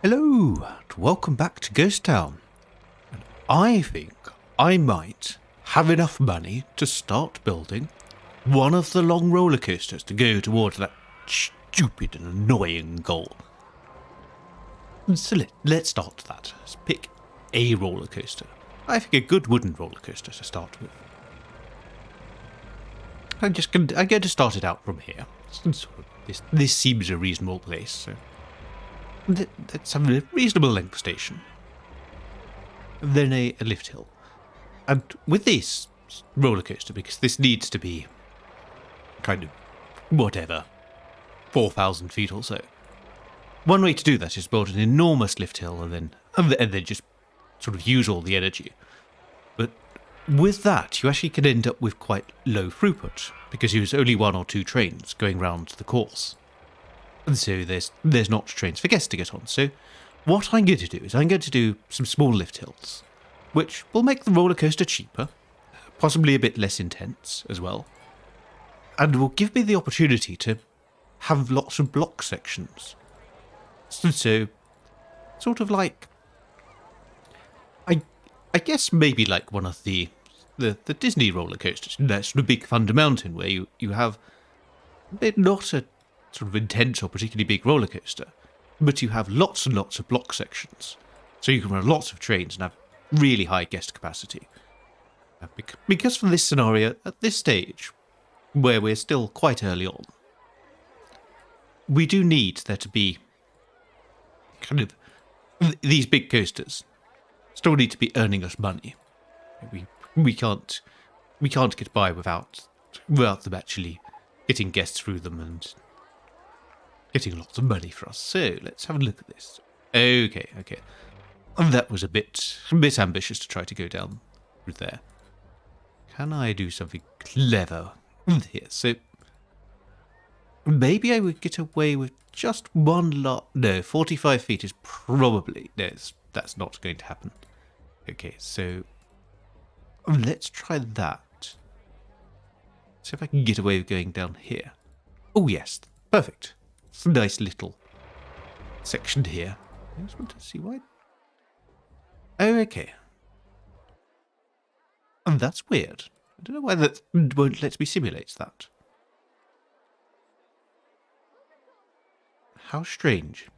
Hello, and welcome back to Ghost Town. And I think I might have enough money to start building one of the long roller coasters to go towards that stupid and annoying goal. So let's start that. Let's pick a roller coaster. I think a good wooden roller coaster to start with. I'm going to start it out from here. This seems a reasonable place, so let's have a reasonable length station. Then a lift hill. And with this roller coaster, because this needs to be kind of whatever, 4,000 feet or so. One way to do that is build an enormous lift hill and then just sort of use all the energy. But with that, you actually can end up with quite low throughput, because you use only one or two trains going round the course. And so there's not trains for guests to get on. So what I'm going to do is I'm going to do some small lift hills, which will make the roller coaster cheaper, possibly a bit less intense as well, and will give me the opportunity to have lots of block sections. So sort of like, I guess maybe like one of the Disney roller coasters. That's the Big Thunder Mountain, where you have not a sort of intense or particularly big roller coaster, but you have lots and lots of block sections. So you can run lots of trains and have really high guest capacity. Because for this scenario, at this stage, where we're still quite early on, we do need there to be kind of these big coasters still need to be earning us money. We can't get by without them actually getting guests through them and getting lots of money for us. So let's have a look at this. Okay. And that was a bit ambitious to try to go down through there. Can I do something clever here? So maybe I would get away with just one lot. No, 45 feet is probably that's not going to happen. Okay, so let's try that. See if I can get away with going down here. Oh yes, perfect. It's a nice little section here. I just want to see why. Oh, okay. And that's weird. I don't know why that won't let me simulate that. How strange.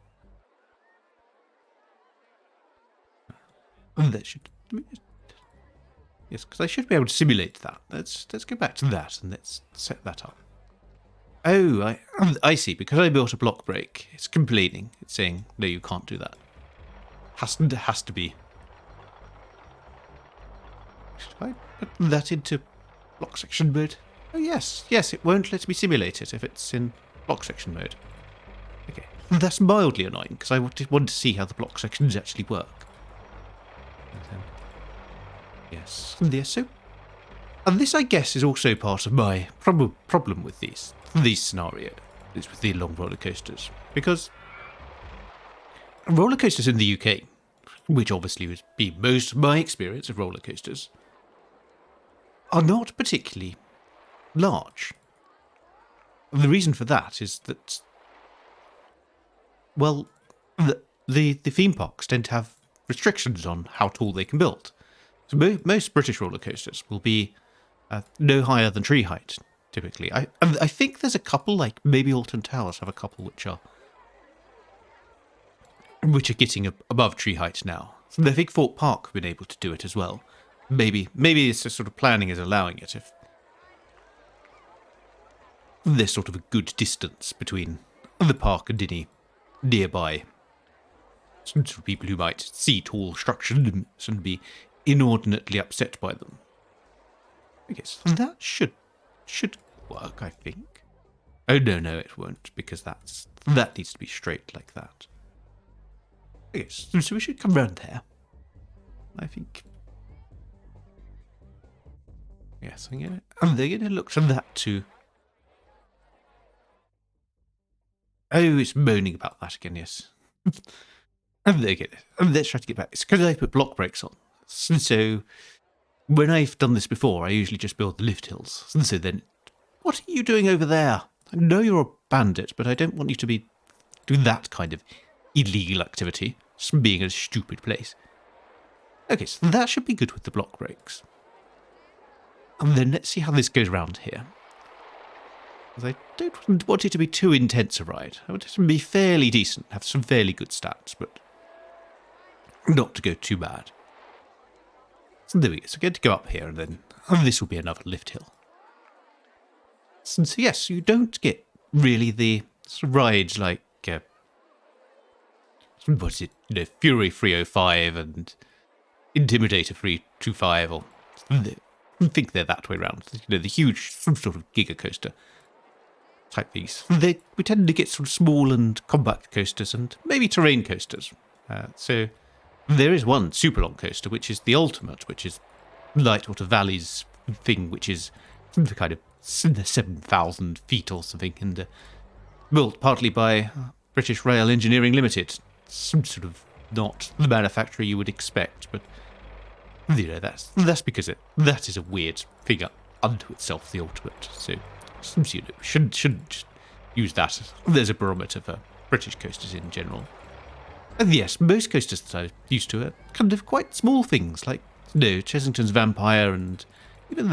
And that should... Yes, because I should be able to simulate that. Let's go back to that and let's set that up. Oh, I see. Because I built a block break, it's complaining. It's saying, no, you can't do that. Has to be. Should I put that into block section mode? Oh, yes, it won't let me simulate it if it's in block section mode. Okay, that's mildly annoying, because I wanted to see how the block sections actually work. Yes, so... And this, I guess, is also part of my problem with these scenarios, is with the long roller coasters. Because roller coasters in the UK, which obviously would be most of my experience of roller coasters, are not particularly large. And the reason for that is that, well, the theme parks tend to have restrictions on how tall they can build. So most British roller coasters will be no higher than tree height, typically. I think there's a couple, like maybe Alton Towers have a couple which are getting above tree height now. So I think Fort Park have been able to do it as well. Maybe it's just sort of planning is allowing it if there's sort of a good distance between the park and any nearby sort of people who might see tall structures and be inordinately upset by them. I guess that should work, I think. Oh no, it won't, because that needs to be straight like that. Yes, so we should come round there. I think. Yes, they're gonna look for that too. Oh, it's moaning about that again, yes. And let's try to get back. It's because I put block breaks on. So when I've done this before, I usually just build the lift hills. And so then, what are you doing over there? I know you're a bandit, but I don't want you to be doing that kind of illegal activity, being a stupid place. Okay, so that should be good with the block brakes. And then let's see how this goes around here. Because I don't want it to be too intense a ride. I want it to be fairly decent, have some fairly good stats, but not to go too bad. So there we go. So we're going to go up here, and then this will be another lift hill. So yes, you don't get really the sort of rides like what is it? Fury 305 and Intimidator 325, or I think they're that way around. The huge sort of giga coaster type things. We tend to get sort of small and compact coasters and maybe terrain coasters. So there is one super long coaster, which is the ultimate, which is Lightwater Valley's thing, which is kind of 7,000 feet or something, and built partly by British Rail Engineering Limited. Some sort of not the manufacturer you would expect, but that's because that is a weird figure unto itself, the ultimate. So should use that as a barometer for British coasters in general. And yes, most coasters that I'm used to are kind of quite small things, like Chessington's Vampire and even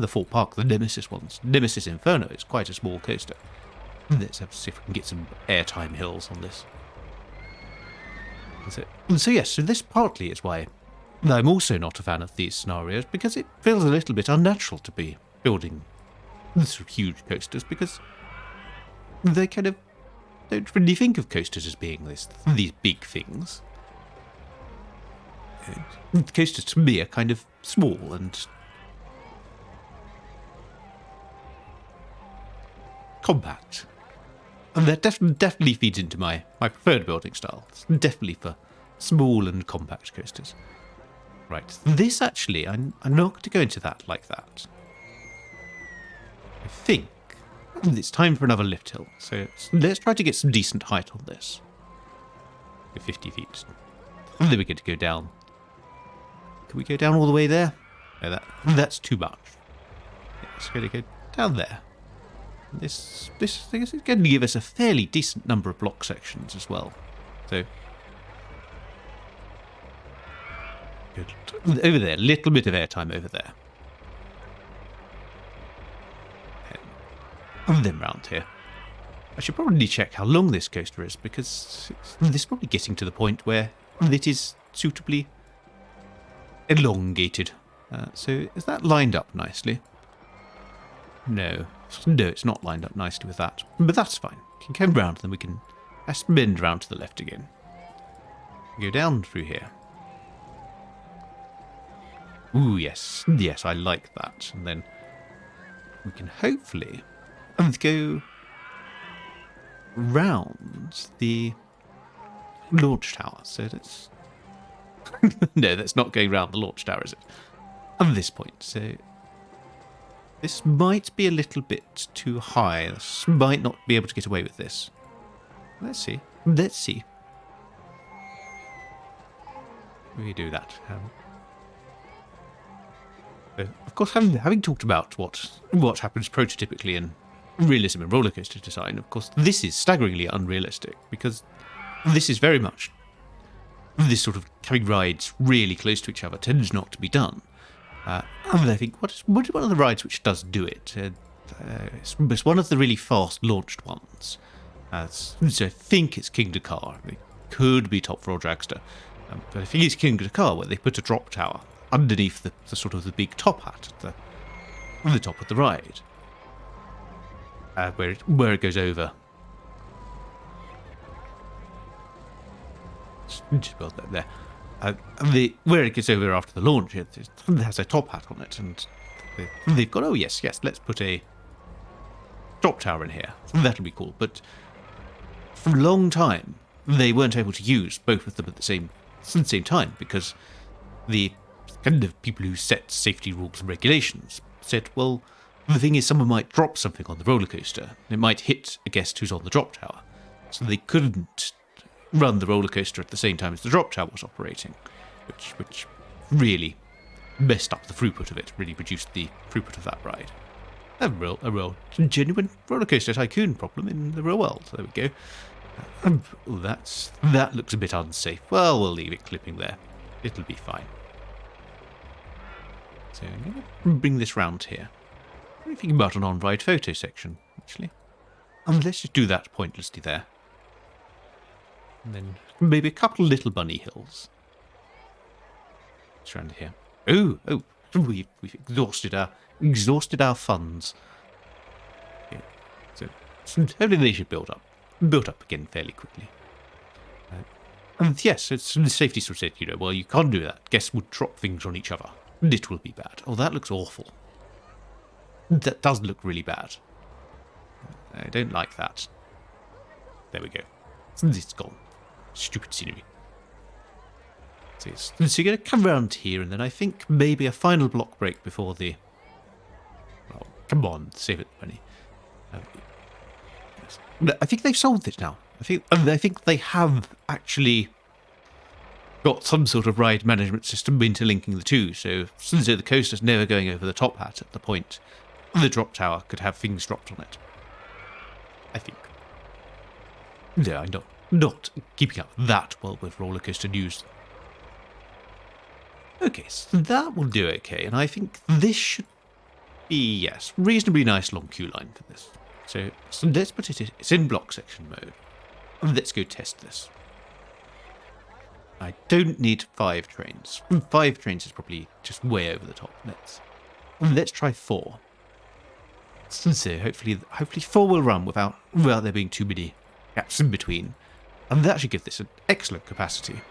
the Fort Park, the Nemesis ones. Nemesis Inferno is quite a small coaster. Let's see if we can get some airtime hills on this. So yes, so this partly is why I'm also not a fan of these scenarios, because it feels a little bit unnatural to be building sort of huge coasters, because they kind of don't really think of coasters as being these big things. Coasters to me are kind of small and compact. And that definitely feeds into my preferred building style. It's definitely for small and compact coasters. Right, this actually, I'm not going to go into that like that. I think it's time for another lift hill. So let's try to get some decent height on this. 50 feet. And then we're going to go down. Can we go down all the way there? No, that's too much. Yeah, it's going to go down there. This thing is going to give us a fairly decent number of block sections as well. So good. Over there, a little bit of airtime over there. And then round here. I should probably check how long this coaster is, because this is probably getting to the point where it is suitably elongated. So is that lined up nicely? No, it's not lined up nicely with that. But that's fine. We can come round, then we can bend round to the left again. Go down through here. Ooh, yes, I like that. And then we can hopefully go round the launch tower. So that's no, that's not going round the launch tower, is it? At this point, so this might be a little bit too high. This might not be able to get away with this. Let's see. We do that. Of course, having talked about what happens prototypically in realism and roller coaster design, of course, this is staggeringly unrealistic, because this is very much this sort of having rides really close to each other tends not to be done. And I think what is one of the rides which does do it? It's one of the really fast launched ones. So I think it's King Dakar. It could be Top Thrill Dragster, but I think it's King Dakar, where they put a drop tower underneath the sort of the big top hat at the top of the ride, where it goes over. Well, there. Where it gets over after the launch, it has a top hat on it, and they've got, oh yes, let's put a drop tower in here. That'll be cool. But for a long time, they weren't able to use both of them at the same time, because the kind of people who set safety rules and regulations said, well, the thing is, someone might drop something on the roller coaster, and it might hit a guest who's on the drop tower, so they couldn't run the roller coaster at the same time as the drop tower was operating, which really messed up the throughput of it, really reduced the throughput of that ride. A real genuine roller coaster tycoon problem in the real world. There we go. That looks a bit unsafe. Well, we'll leave it clipping there. It'll be fine. So I'm going to bring this round here. I'm thinking about an on-ride photo section, actually. And let's just do that pointlessly there. And then maybe a couple little bunny hills. It's around here. Oh, we've exhausted our funds. Okay. So hopefully they should build up again fairly quickly. And yes, it's the safety sort of said, well, you can't do that. Guests would drop things on each other. And it will be bad. Oh, that looks awful. That does look really bad. I don't like that. There we go. It's gone. Stupid scenery. So you're going to come around here, and then I think maybe a final block break before the... Oh, come on, save it money. I think they've solved it now. I think they have actually got some sort of ride management system interlinking the two, so the coaster's never going over the top hat at the point the drop tower could have things dropped on it. I think. No, I'm not keeping up that well with roller coaster news. Okay, so that will do okay, and I think this should be, yes, reasonably nice long queue line for this. So let's put it's in block section mode. Let's go test this. I don't need 5 trains. 5 trains is probably just way over the top. Let's try 4. So hopefully 4 will run without there being too many gaps in between. And that should give this an excellent capacity.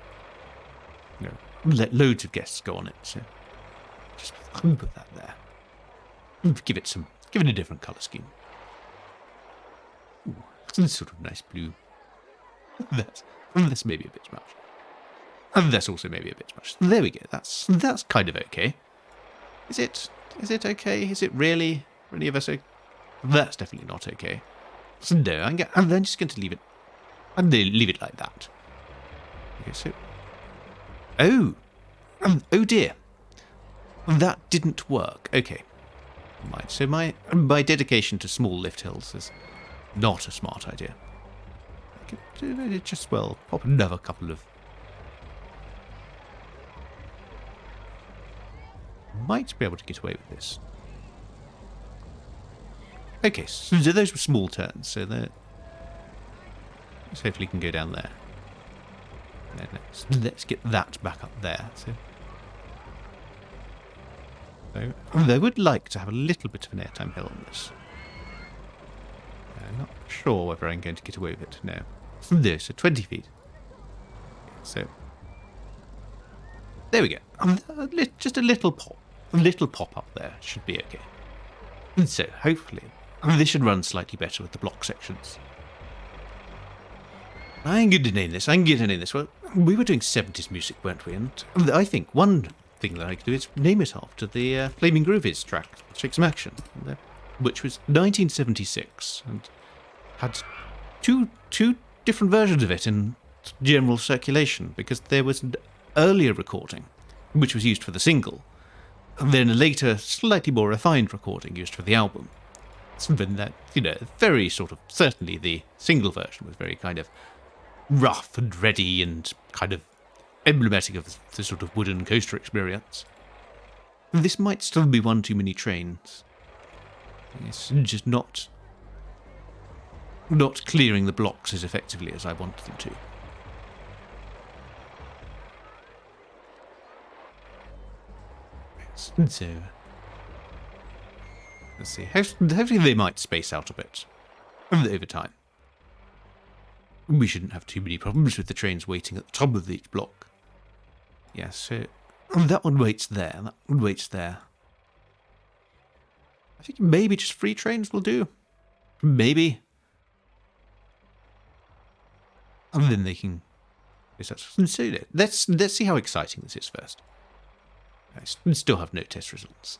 Let loads of guests go on it. So just put that there. Give it a different colour scheme. Ooh, it's sort of nice blue. That's maybe a bit much. And that's also maybe a bit much. There we go. That's kind of okay. Is it okay? Is it really of us okay? That's definitely not okay. So no, I'm then just going to leave it. I'm going to leave it like that. Okay, so oh dear, that didn't work. Okay, right. So my dedication to small lift hills is not a smart idea. I could just pop another couple of. Might be able to get away with this. Okay, so those were small turns, so let's hopefully can go down there. And then let's get that back up there. So I would like to have a little bit of an airtime hill on this. I'm not sure whether I'm going to get away with it now. So 20 feet. So there we go. Just a little pop. A little pop up there should be okay. And so, hopefully, this should run slightly better with the block sections. I'm going to name this. Well, we were doing 70s music, weren't we? And I think one thing that I could do is name it after the Flaming Groovies track, Take Some Action, which was 1976, and had two different versions of it in general circulation, because there was an earlier recording, which was used for the single, and then a later, slightly more refined recording used for the album. So then that, very sort of, certainly the single version was very kind of rough and ready and kind of emblematic of the sort of wooden coaster experience. This might still be one too many trains. It's just not clearing the blocks as effectively as I wanted them to. So, let's see. Hopefully they might space out a bit over time. We shouldn't have too many problems with the trains waiting at the top of each block. Yes, so that one waits there. That one waits there. I think maybe just 3 trains will do. Maybe. And then they can. So let's see how exciting this is first. I still have no test results.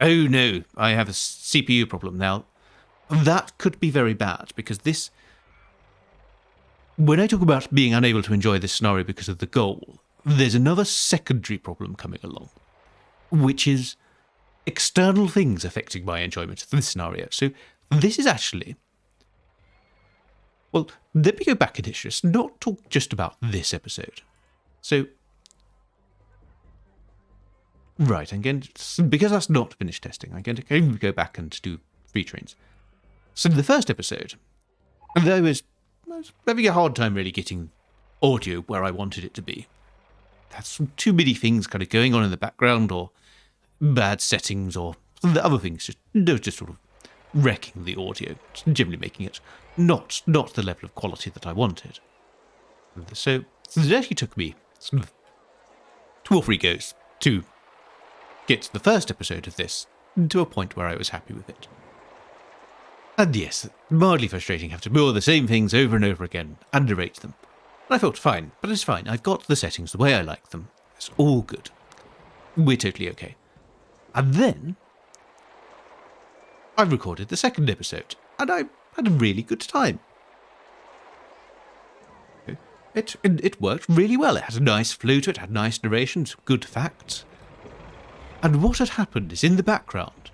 Oh no, I have a CPU problem now. That could be very bad, because this... When I talk about being unable to enjoy this scenario because of the goal, there's another secondary problem coming along, which is external things affecting my enjoyment of this scenario. So this is actually... Well, let me go back in history, not talk just about this episode. So, right, I'm going to, because that's not finished testing, I'm going to go back and do free trains. So in the first episode, I was having a hard time really getting audio where I wanted it to be. That's too many things kind of going on in the background, or bad settings, or the other things just sort of wrecking the audio, generally making it not the level of quality that I wanted. So it actually took me sort of 2 or 3 goes to get the first episode of this to a point where I was happy with it. And yes, mildly frustrating having to do all the same things over and over again, underrate them. And I felt fine, but it's fine. I've got the settings the way I like them. It's all good. We're totally okay. And then I recorded the second episode, and I had a really good time. It worked really well. It had a nice flow to it, had nice narration, some good facts. And what had happened is, in the background,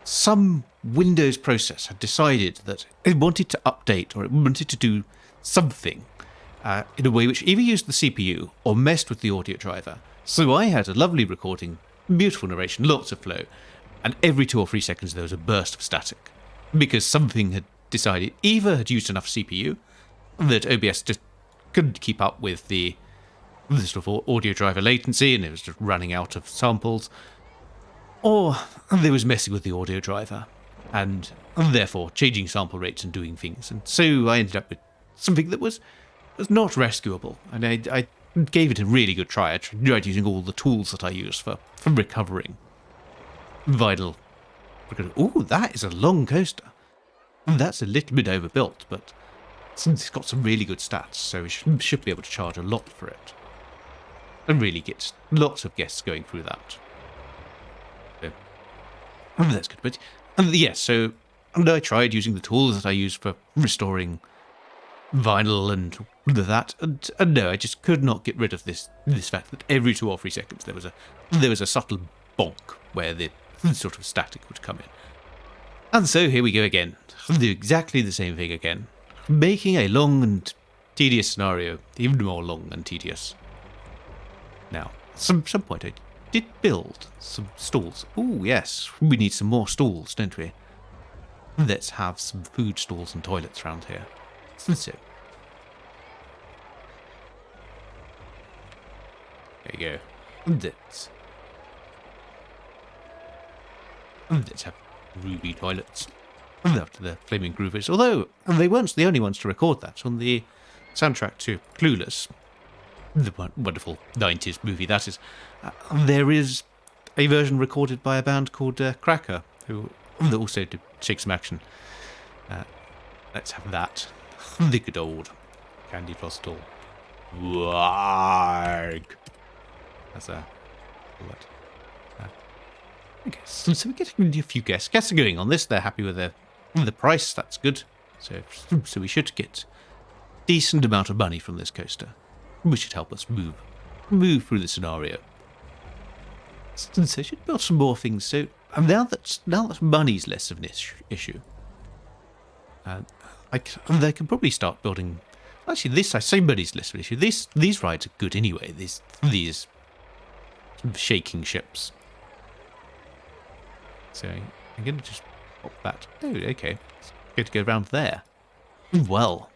some Windows process had decided that it wanted to update, or it wanted to do something in a way which either used the CPU or messed with the audio driver. So I had a lovely recording, beautiful narration, lots of flow, and every 2 or 3 seconds there was a burst of static, because something had decided, either had used enough CPU that OBS just couldn't keep up with the sort of audio driver latency, and it was just running out of samples, or they was messing with the audio driver, and therefore changing sample rates and doing things. And so I ended up with something that was not rescuable, and I gave it a really good try. I tried using all the tools that I use for recovering vinyl. Ooh, that is a long coaster. That's a little bit overbuilt, but it's got some really good stats, so we should be able to charge a lot for it. And really get lots of guests going through that. So, that's good. But yes, so I tried using the tools that I use for restoring vinyl and that, and no, I just could not get rid of this fact that every 2 or 3 seconds there was a subtle bonk where the sort of static would come in. And so here we go again, do exactly the same thing again, making a long and tedious scenario even more long and tedious. Now, at some point I did build some stalls. Oh yes, we need some more stalls, don't we? Let's have some food stalls and toilets around here. So, there you go. And let's have ruby toilets. After the Flaming Groovers. Although they weren't the only ones to record that. On the soundtrack to Clueless, the wonderful 90s movie that is, there is a version recorded by a band called Cracker, who also did Shake Some Action. Let's have that. The good old Candy Floss Doll. Warg. That's what? Okay, so we're getting a few guests. Guests are going on this. They're happy with the price. That's good. So we should get decent amount of money from this coaster, which should help us move through the scenario. So I should build some more things. So now that money's less of an issue, they can probably start building. Actually, I say money's less of an issue. These rides are good anyway. These shaking ships. So I'm going to just pop that. Oh, okay. It's good to go around there. Well.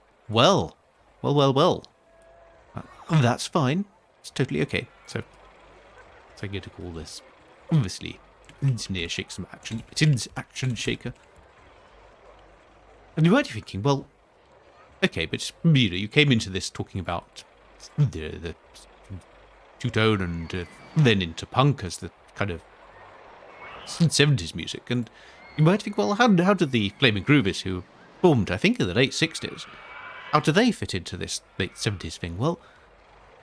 That's fine. It's totally okay. So I'm going to call this, obviously, Engineer Shake Some Action. It's Action Shaker. And you might be thinking, well, okay, but you came into this talking about the two-tone and then into punk as the kind of 70s music, and you might think, well, how did the Flaming Groovers, who formed, I think, in the late 60s, how do they fit into this late 70s thing? Well,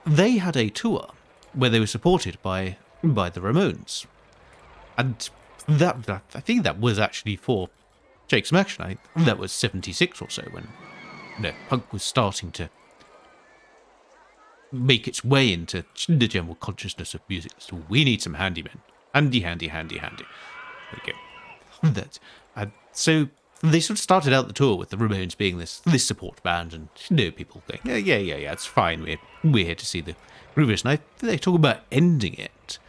they had a tour where they were supported by the Ramones, and that I think that was actually for Shake Some Action. That was 76 or so, when punk was starting to make its way into the general consciousness of music. So we need some handymen. Handy. There we go. So they sort of started out the tour with the Ramones being this support band, and people going, yeah, it's fine. We're here to see the Groovers, and they talk about ending it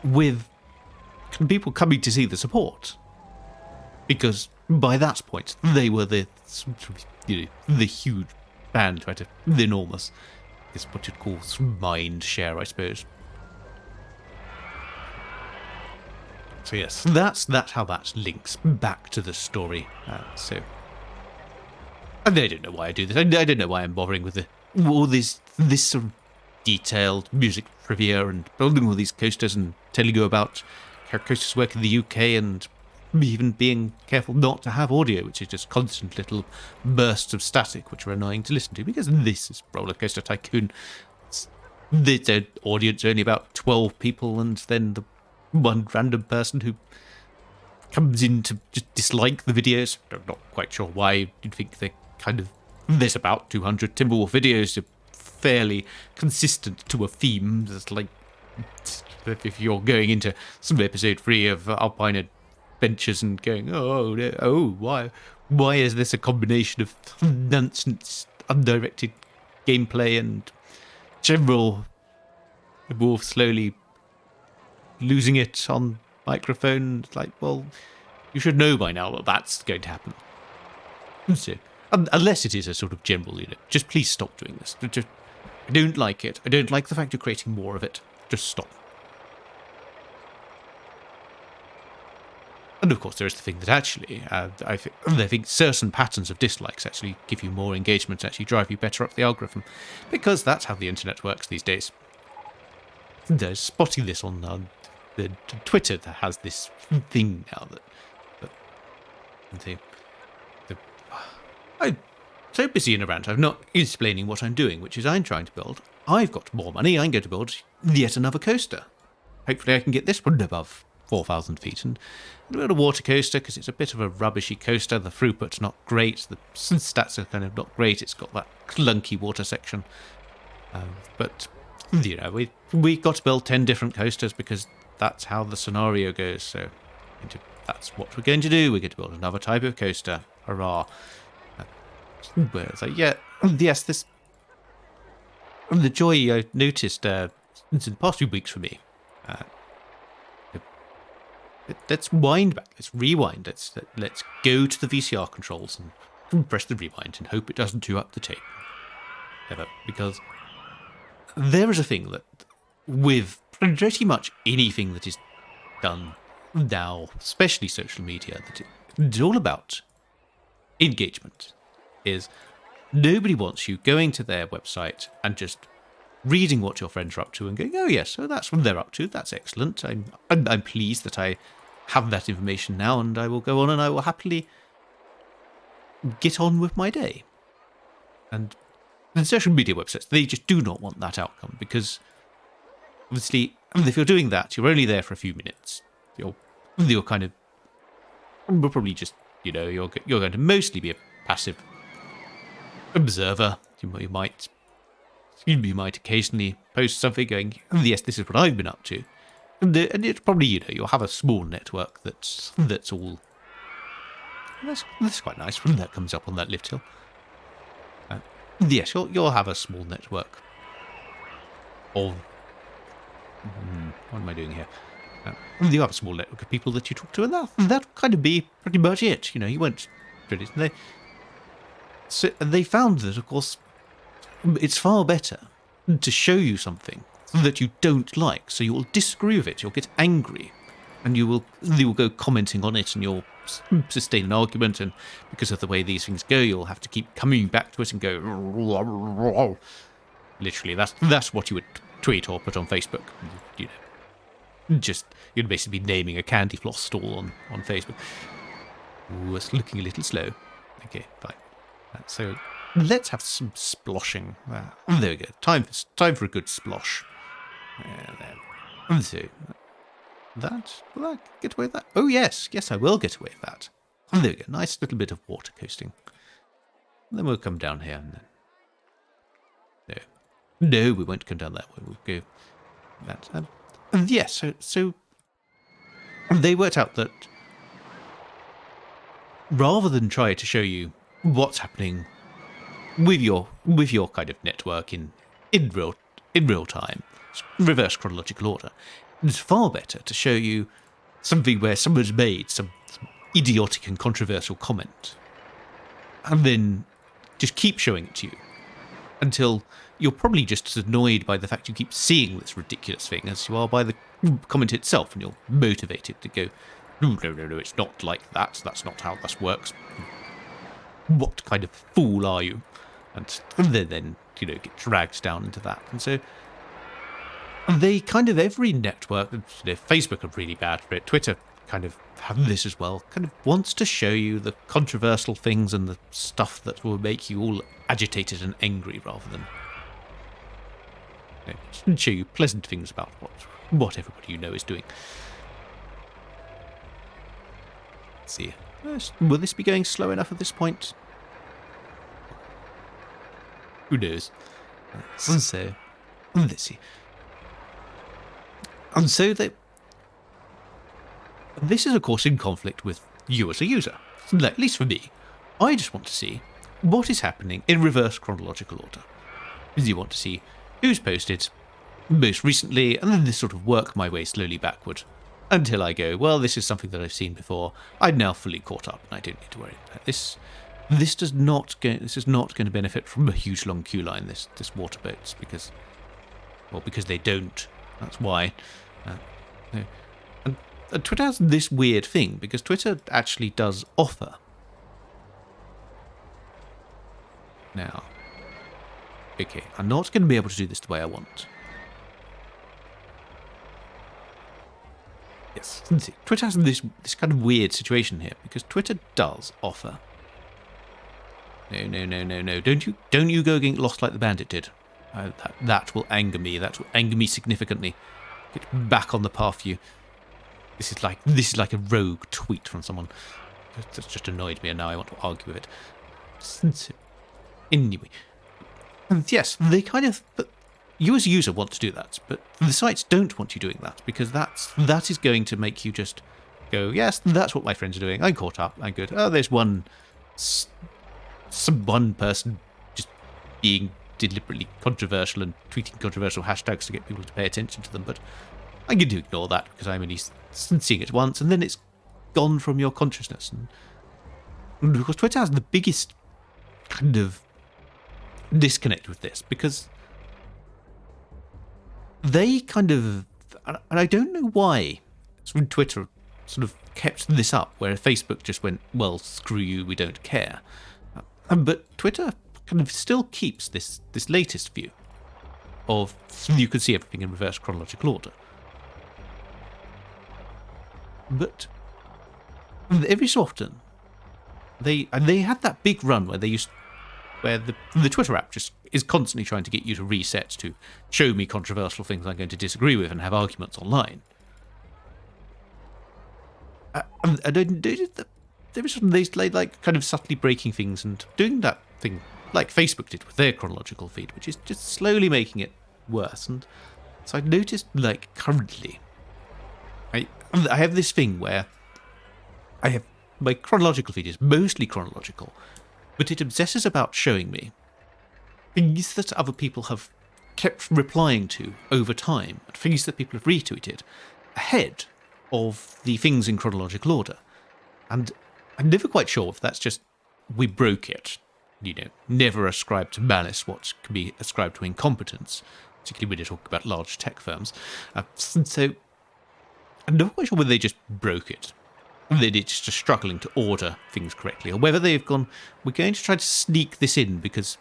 with people coming to see the support, because by that point they were the the huge band, right? The enormous, is what you'd call mind share, I suppose. So yes, that's how that links back to the story. So I don't know why I do this. I don't know why I'm bothering with all this sort of detailed music trivia and building all these coasters and telling you about how coasters work in the UK, and even being careful not to have audio, which is just constant little bursts of static which are annoying to listen to, because this is Roller Coaster Tycoon. The audience only about 12 people, and then the one random person who comes in to just dislike the videos. I'm not quite sure why you'd think they there's about 200 Timberwolf videos, are fairly consistent to a theme. It's like, if you're going into some episode 3 of Alpine Adventures and going, why is this a combination of nonsense, undirected gameplay and general wolf slowly losing it on microphone? It's like, well, you should know by now that that's going to happen. So, unless it is a sort of general, just please stop doing this. I don't like it. I don't like the fact you're creating more of it. Just stop. And of course, there is the thing that actually, I think certain patterns of dislikes actually give you more engagement, actually drive you better up the algorithm, because that's how the internet works these days. There's spotting this on the Twitter that has this thing now I'm so busy in a rant, I'm not explaining what I'm doing, which is I'm trying to build. I've got more money, I'm going to build yet another coaster. Hopefully I can get this one above 4,000 feet, and build a water coaster, because it's a bit of a rubbishy coaster. The throughput's not great, the stats are kind of not great, it's got that clunky water section. But, we got to build 10 different coasters, because that's how the scenario goes, so that's what we're going to do. We're going to build another type of coaster. Hurrah. But it's like, yes, this... The joy I noticed in the past few weeks for me. Let's wind back, let's rewind, let's go to the VCR controls and press the rewind and hope it doesn't chew up the tape. Because there is a thing that, with pretty much anything that is done now, especially social media, that it's all about engagement. Is nobody wants you going to their website and just reading what your friends are up to and going, oh yes, so that's what they're up to, that's excellent. I'm pleased that I have that information now, and I will go on and I will happily get on with my day. And social media websites, they just do not want that outcome, because obviously, if you're doing that, you're only there for a few minutes. You're kind of, probably just, you're going to mostly be a passive observer. You might occasionally post something going, yes, this is what I've been up to. And it's probably, you'll have a small network that's all... That's quite nice when that comes up on that lift hill. Yes, you'll have a small network of... what am I doing here? You have a small network of people that you talk to, and that'll kind of be pretty much it. You won't... And they found that, of course, it's far better to show you something that you don't like, so you'll disagree with it, you'll get angry, and you will go commenting on it, and you'll sustain an argument, and because of the way these things go, you'll have to keep coming back to it and go... Literally, that's what you would tweet or put on Facebook. You'd basically be naming a candy floss stall on Facebook. Ooh, it's looking a little slow. Okay, fine. So let's have some sploshing. There we go. Time for a good splosh. So will I get away with that? Oh yes, I will get away with that. There we go. Nice little bit of water coasting. And then we'll come down here and then. No, we won't come down that way. We'll go that. Yes. So they worked out that rather than try to show you what's happening with your kind of network in real time, reverse chronological order, it's far better to show you something where someone's made some idiotic and controversial comment, and then just keep showing it to you until you're probably just as annoyed by the fact you keep seeing this ridiculous thing as you are by the comment itself, and you're motivated to go, no, it's not like that. That's not how this works. What kind of fool are you? And then get dragged down into that. And so they kind of, every network, Facebook are really bad for it, Twitter kind of have this as well, kind of wants to show you the controversial things and the stuff that will make you all agitated and angry rather than show you pleasant things about what everybody is doing. Let's see. Will this be going slow enough at this point? Who knows? So, let's see. And so this is, of course, in conflict with you as a user. At least for me. I just want to see what is happening in reverse chronological order. You want to see who's posted most recently, and then this sort of work my way slowly backward until I go, well, this is something that I've seen before. I'm now fully caught up, and I don't need to worry about this. This is not going to benefit from a huge long queue line. This water boats because they don't. That's why. And Twitter has this weird thing because Twitter actually does offer. Now, okay, I'm not going to be able to do this the way I want. Yes, see, Twitter has this kind of weird situation here because Twitter does offer. No! Don't you go getting lost like the bandit did. That will anger me. That will anger me significantly. Get back on the path, you. This is like a rogue tweet from someone. That's just annoyed me, and now I want to argue with it. Anyway, yes, they kind of. But you as a user want to do that, but the sites don't want you doing that because that is going to make you just go, yes, that's what my friends are doing. I'm caught up. I'm good. Oh, there's one person just being deliberately controversial and tweeting controversial hashtags to get people to pay attention to them, but I'm going to ignore that because I'm only seeing it once, and then it's gone from your consciousness. And because Twitter has the biggest kind of disconnect with this, because they kind of, and I don't know why, Twitter sort of kept this up, where Facebook just went, well, screw you, we don't care. But Twitter kind of still keeps this latest view of you can see everything in reverse chronological order. But every so often, they had that big run where where the Twitter app just is constantly trying to get you to reset to show me controversial things I'm going to disagree with and have arguments online. There was they like kind of subtly breaking things and doing that thing like Facebook did with their chronological feed, which is just slowly making it worse. And so I noticed, like, currently, I have this thing where my chronological feed is mostly chronological, but it obsesses about showing me things that other people have kept replying to over time, and things that people have retweeted ahead of the things in chronological order. And I'm never quite sure if that's just we broke it. Never ascribe to malice what can be ascribed to incompetence, particularly when you talk about large tech firms. So I'm not quite sure whether they just broke it, or they're just struggling to order things correctly, or whether they've gone, we're going to try to sneak this in because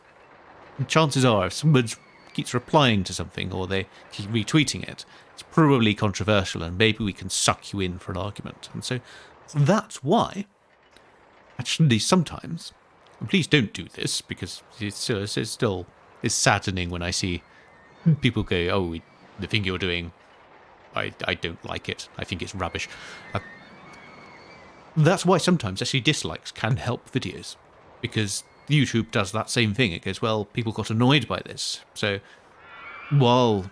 chances are if someone keeps replying to something or they keep retweeting it, it's probably controversial and maybe we can suck you in for an argument. And so that's why, actually, sometimes, and please don't do this because it's still saddening when I see people go, oh, the thing you're doing, I don't like it. I think it's rubbish. That's why sometimes actually dislikes can help videos, because YouTube does that same thing. It goes, well, people got annoyed by this. So while,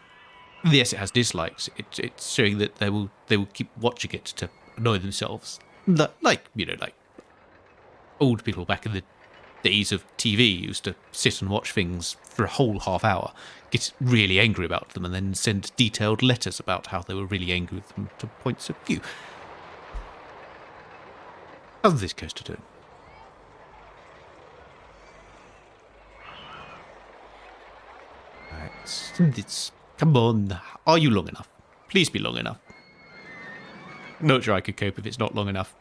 yes, it has dislikes, it's showing that they will keep watching it to annoy themselves. Like old people back in the days of TV used to sit and watch things for a whole half hour, get really angry about them, and then send detailed letters about how they were really angry with them to points of view. How's this coaster doing? Right, come on, are you long enough? Please be long enough. Not sure I could cope if it's not long enough.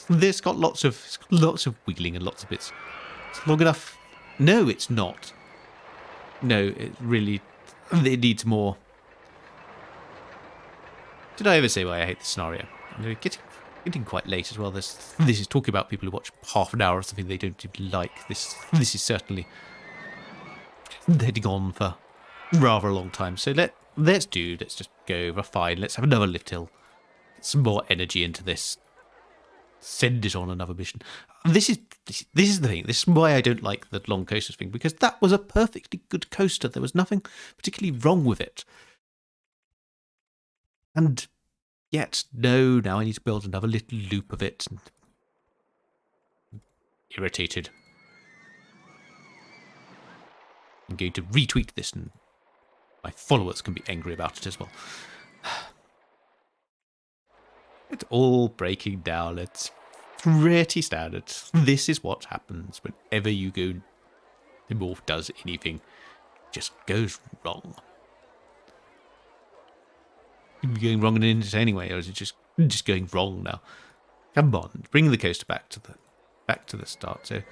It's got lots of wiggling and lots of bits. It's long enough. No, it's not. No, it needs more. Did I ever say why I hate this scenario? Getting quite late as well. This is talking about people who watch half an hour of something they don't even like. This is certainly heading on for rather a long time. So let's just go over fine. Let's have another lift hill. Get some more energy into this. Send it on another mission. This is the thing. This is why I don't like the long coasters thing, because that was a perfectly good coaster. There was nothing particularly wrong with it. And yet, no, now I need to build another little loop of it. And irritated. I'm going to retweet this, and my followers can be angry about it as well. It's all breaking down. It's pretty standard. This is what happens whenever you go. The morph does anything. It just goes wrong. You'd be going wrong in it anyway, or is it just going wrong now? Come on, bring the coaster back to the start. So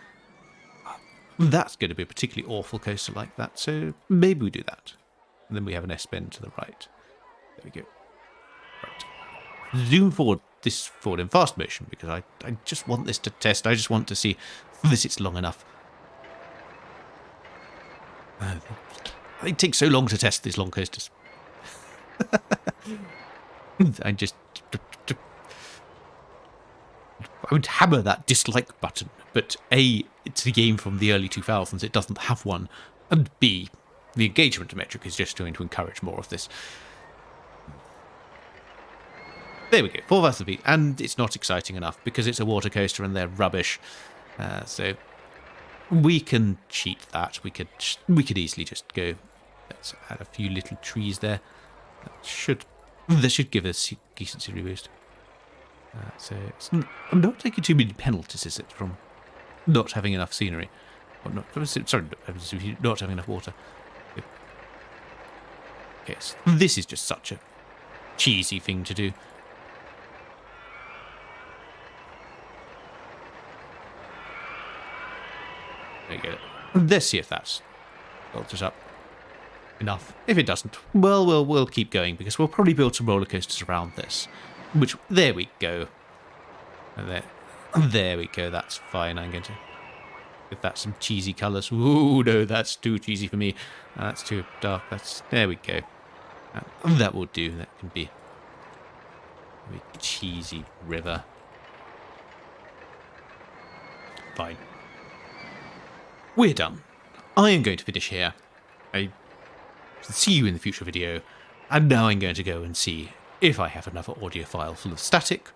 that's going to be a particularly awful coaster like that. So maybe we do that, and then we have an S bend to the right. There we go. Right. Zoom forward in fast motion, because I just want this to test. I just want to see if it's long enough. It takes so long to test these long coasters. I would hammer that dislike button, but A, it's a game from the early 2000s, it doesn't have one, and B, the engagement metric is just going to encourage more of this. There we go, 4,000 feet, and it's not exciting enough because it's a water coaster and they're rubbish. So we can cheat that. We could easily just go. Let's add a few little trees there. That should give us decent scenery boost. So I'm not taking too many penalties, is it, from not having enough scenery? Or not having enough water. Okay, so this is just such a cheesy thing to do. There you go. Let's see if that's built us up enough. If it doesn't, well, we'll keep going, because we'll probably build some roller coasters around this. Which, there we go. And there we go. That's fine. I'm going to give that some cheesy colours. Ooh, no, that's too cheesy for me. That's too dark. There we go. That will do. That can be a cheesy river. Fine. We're done. I am going to finish here. I see you in the future video, and now I'm going to go and see if I have another audio file full of static,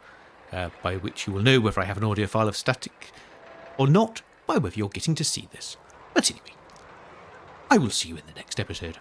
by which you will know whether I have an audio file of static or not, by whether you're getting to see this. But anyway, I will see you in the next episode.